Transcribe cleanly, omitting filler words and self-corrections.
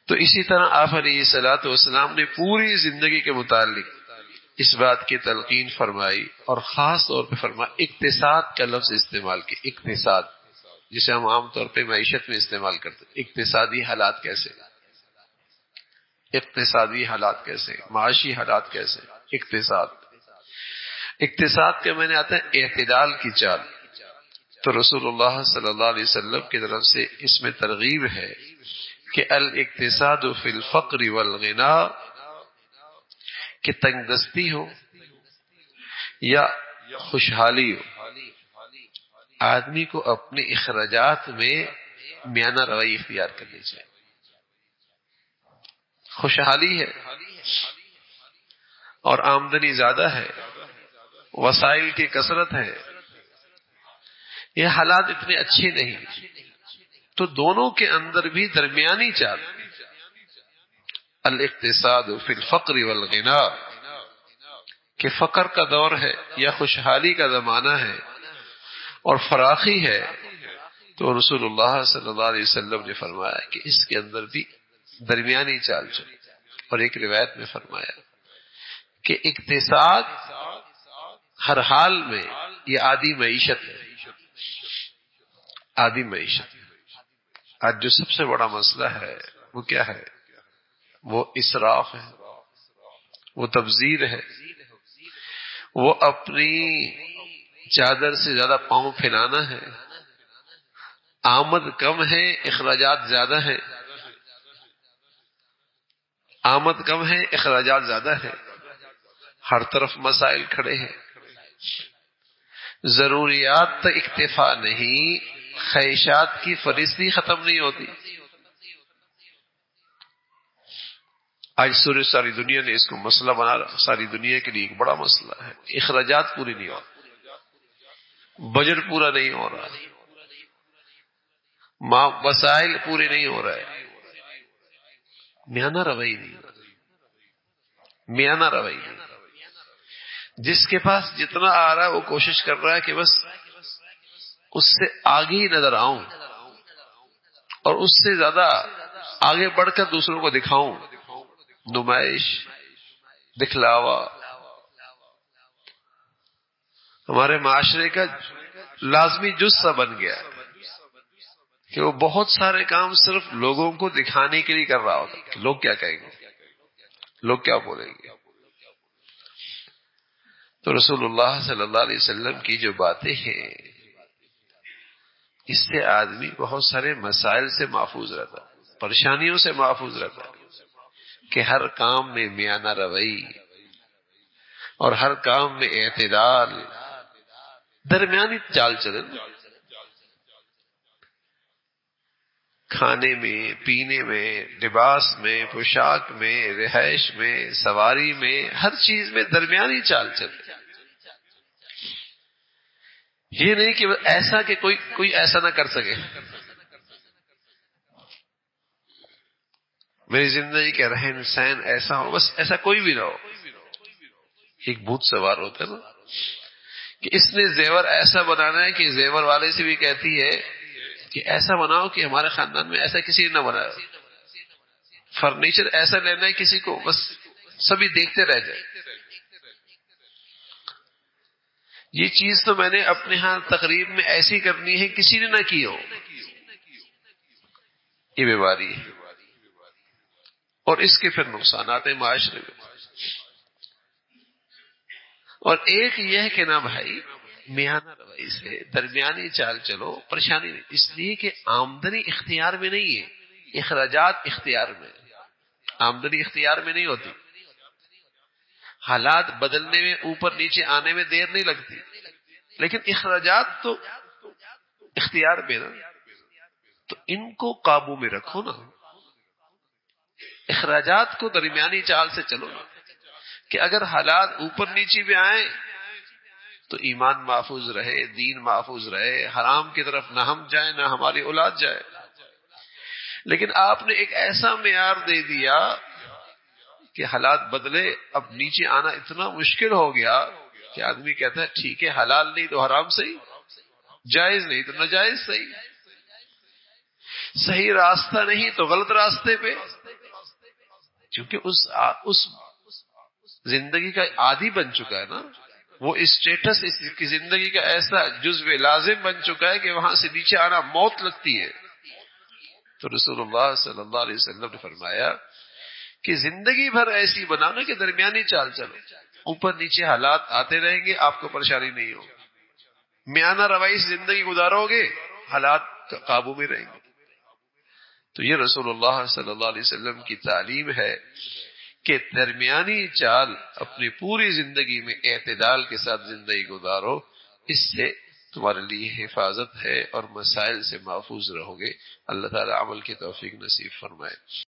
تو اسی طرح آپ علیہ الصلوۃ والسلام نے پوری زندگی کے متعلق اس بات کی تلقین فرمائی، اور خاص طور پہ فرمایا اقتصاد کا لفظ استعمال کیا۔ اقتصاد جسے ہم عام طور پہ معیشت میں استعمال کرتے ہیں، اقتصادی حالات کیسے، اقتصادی حالات کیسے، معاشی حالات کیسے، اقتصاد کے معنی آتا ہے اعتدال کی چال۔ تو رسول اللہ صلی اللہ علیہ وسلم کی طرف سے اس میں ترغیب ہے کہ الاقتصاد فی الفقر والغنا، کہ تنگ دستی ہو یا خوشحالی ہو، آدمی کو اپنے اخراجات میں میانہ روی اختیار کرنی چاہیے۔ خوشحالی ہے اور آمدنی زیادہ ہے، وسائل کی کثرت ہے، یہ حالات اتنے اچھے نہیں، تو دونوں کے اندر بھی درمیانی چال، الاقتصاد فی الفقر والغنا، کہ فقر کا دور ہے یا خوشحالی کا زمانہ ہے اور فراخی ہے، تو رسول اللہ صلی اللہ علیہ وسلم نے فرمایا کہ اس کے اندر بھی درمیانی چال چلے۔ اور ایک روایت میں فرمایا کہ اقتصاد ہر حال میں یہ عادی معیشت ہے، عادی معیشت۔ آج جو سب سے بڑا مسئلہ ہے وہ کیا ہے؟ وہ اسراف ہے، وہ تبذیر ہے، وہ اپنی چادر سے زیادہ پاؤں پھیلانا ہے۔ آمد کم ہے، اخراجات زیادہ ہیں، آمد کم ہے، اخراجات زیادہ ہے، ہر طرف مسائل کھڑے ہیں، ضروریات تک اکتفا نہیں، خواہشات کی فہرست ختم نہیں ہوتی۔ آج ساری دنیا نے اس کو مسئلہ بنا رہا، ساری دنیا کے لیے ایک بڑا مسئلہ ہے، اخراجات پوری نہیں ہو رہا، بجٹ پورا نہیں ہو رہا، وسائل پورے نہیں ہو رہے، میانہ روی نہیں، میانہ روی نہیں۔ جس کے پاس جتنا آ رہا ہے وہ کوشش کر رہا ہے کہ بس اس سے آگے ہی نظر آؤں اور اس سے زیادہ آگے بڑھ کر دوسروں کو دکھاؤں، نمائش، دکھلاوا ہمارے معاشرے کا لازمی جزء بن گیا ہے کہ وہ بہت سارے کام صرف لوگوں کو دکھانے کے لیے کر رہا ہوتا کہ لوگ کیا کہیں گے، لوگ کیا بولیں گے۔ تو رسول اللہ صلی اللہ علیہ وسلم کی جو باتیں ہیں اس سے آدمی بہت سارے مسائل سے محفوظ رہتا، پریشانیوں سے محفوظ رہتا، کہ ہر کام میں میانہ روی اور ہر کام میں اعتدال، درمیانی چال چلن، کھانے میں، پینے میں، لباس میں، پوشاک میں، رہائش میں، سواری میں، ہر چیز میں درمیانی چال چلے۔ یہ نہیں کہ ایسا کہ کوئی ایسا نہ کر سکے، میری زندگی کا رہن سہن ایسا ہو، بس ایسا کوئی بھی نہ ہو۔ ایک بھوت سوار ہوتا ہے نا کہ اس نے زیور ایسا بنانا ہے کہ زیور والے سے بھی کہتی ہے کہ ایسا بناؤ کہ ہمارے خاندان میں ایسا کسی نے نہ بنایا، فرنیچر ایسا لینا ہے کسی کو بس سبھی دیکھتے رہ جائے۔ یہ چیز تو میں نے اپنے ہاں تقریب میں ایسی کرنی ہے کسی نے نہ کی ہو، یہ بیماری ہے، اور اس کے پھر نقصانات ہیں معاشرے میں۔ اور ایک یہ ہے کہ نا بھائی میانہ روی سے درمیانی چال چلو، پریشانی نہیں، اس لیے کہ آمدنی اختیار میں نہیں ہے، اخراجات اختیار میں، آمدنی اختیار میں نہیں ہوتی، حالات بدلنے میں، اوپر نیچے آنے میں دیر نہیں لگتی، لیکن اخراجات تو اختیار میں نا، تو ان کو قابو میں رکھو نا، اخراجات کو درمیانی چال سے چلو نا، کہ اگر حالات اوپر نیچے بھی آئیں تو ایمان محفوظ رہے، دین محفوظ رہے، حرام کی طرف نہ ہم جائیں نہ ہماری اولاد جائے۔ لیکن آپ نے ایک ایسا معیار دے دیا کہ حالات بدلے، اب نیچے آنا اتنا مشکل ہو گیا کہ آدمی کہتا ہے ٹھیک ہے، حلال نہیں تو حرام صحیح، جائز نہیں تو ناجائز صحیح، صحیح راستہ نہیں تو غلط راستے پہ، چونکہ اس زندگی کا عادی بن چکا ہے نا، وہ اسٹیٹس اس کی زندگی کا ایسا جزو لازم بن چکا ہے کہ وہاں سے نیچے آنا موت لگتی ہے۔ تو رسول اللہ صلی اللہ علیہ وسلم نے فرمایا کہ زندگی بھر ایسی بنانا کہ درمیانی چال چلو، اوپر نیچے حالات آتے رہیں گے، آپ کو پریشانی نہیں ہوگی، میانہ روی سے زندگی گزارو گے، حالات قابو میں رہیں گے۔ تو یہ رسول اللہ صلی اللہ علیہ وسلم کی تعلیم ہے کہ درمیانی چال اپنی پوری زندگی میں اعتدال کے ساتھ زندگی گزارو، اس سے تمہارے لیے حفاظت ہے اور مسائل سے محفوظ رہو گے۔ اللہ تعالی عمل کی توفیق نصیب فرمائے۔